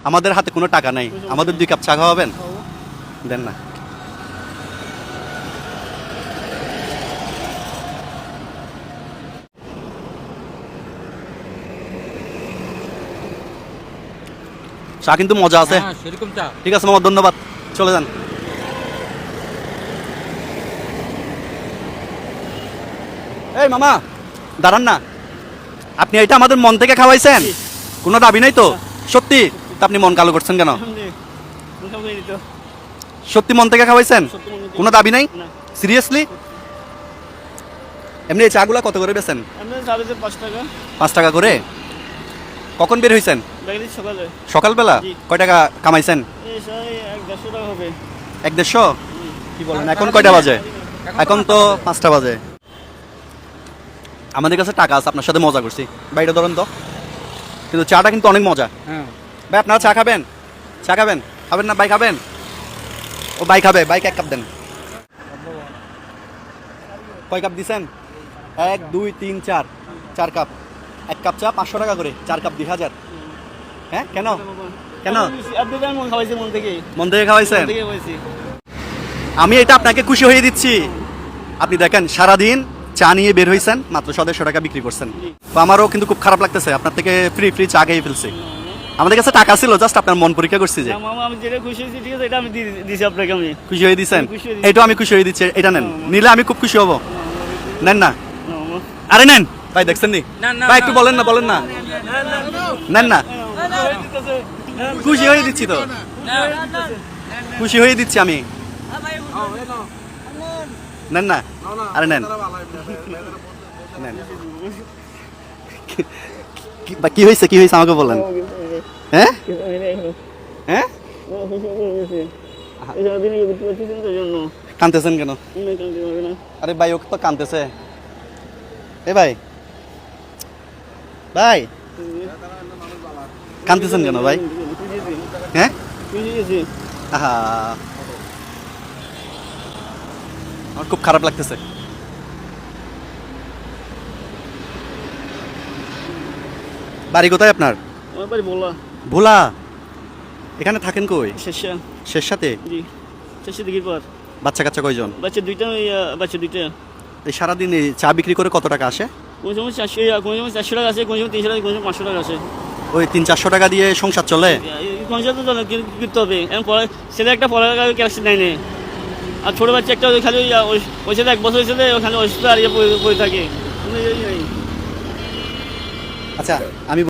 আমাদের হাতে কোনো টাকা নাই, আমাদের 2 কাপ চা খাওয়াবেন? দেন না। চা কিন্তু মজা আছে। সেরকম চা। ঠিক আছে মামা, ধন্যবাদ, চলে যান। এই মামা দাঁড়ান না, আপনি এটা আমাদের মন থেকে খাওয়াইছেন? কোনো দাবি নাই তো? সত্যি? তা আপনি মন কালো করছেন কেন? সত্যি মন থেকে খাওয়াইছেন? কোনো দাবি নাই? সিরিয়াসলি? এমনি এই চাগুলা কত করে বেচেন? 5 টাকা করে। কখন বের হইছেন? সকালবেলা। কয় টাকা কামাইছেন? 1-150। কি বলেন, এখন কয়টা বাজে? এখন তো 5টা বাজে। আমাদের কাছে টাকা আছে, আপনার সাথে মজা করছি। বাইরে ধরেন তো, কিন্তু চাটা কিন্তু অনেক মজা। ভাই আপনারা চা খাবেন? চা খাবেন? খাবেন না? ভাই খাবেন? ও ভাই খাবে, বাইক 1 কাপ দেন। কয় কাপ দিছেন? 1 2 3 4, 4 কাপ। 1 কাপ চা 500 টাকা করে, 4 কাপ 2000। হ্যাঁ কেন? কেন মন থেকে খাওয়াইছেন? আমি এটা আপনাকে খুশি হয়ে দিচ্ছি। আপনি দেখেন সারাদিন চা নিয়ে বের হয়েছেন, মাত্র 150 টাকা বিক্রি করছেন। তো আমারও কিন্তু খুব খারাপ লাগতেছে, আপনার থেকে ফ্রি চা খেয়ে ফেলছি। আমাদের কাছে টাকা ছিল, জাস্ট আপনার মন পরীক্ষা করছি। যে আমি যেটা খুশি হয়েছি, ঠিক আছে, এটা আমি দিছি আপনাকে। আমি খুশি হয়ে দিচ্ছেন? এইটাও আমি খুশি হয়ে দিচ্ছি, এটা নেন। নিলে আমি খুব খুশি হব। নেন না। আরে নেন ভাই, দেখছেন নি ভাই, একটু বলেন না, বলেন না, নেন না। খুশি হয়ে দিচ্ছি তো, খুশি হয়ে দিচ্ছি আমি। নেন না, আরে নেন নেন। কি হয়েছে, কি হয়েছে আমাকে বলেন। হ্যাঁ হ্যাঁ, কাঁদতেছেন কেন? আরে ভাই, ও তো কাঁদতেছে। এ ভাই, ভাই কাঁদতেছেন কেন ভাই? হ্যাঁ, আহা, আমার খুব খারাপ লাগতেছে। বাড়ি কোথায় আপনার? ভোলা। এখানে থাকেন কই? শেরশাতে। বাচ্চা কাচ্চা কয়জন? বাচ্চা দুইটা। এই সারাদিন এই চা বিক্রি করে কত টাকা আসে? কোন সময় 400 টাকা আছে, কোন সময় 300 টাকা, কোন সময় 500 টাকা আছে। ওই 300-400 টাকা দিয়ে সংসার চলে? করতে হবে। ছেলে একটা পড়ালেখা ক্লাস 9-এ, আর ছোট বাচ্চা একটা খালি ওই ছেলে 1 বছর হয়েছে, ওখানে অসুস্থ আর পড়ে থাকে। আচ্ছা, আমি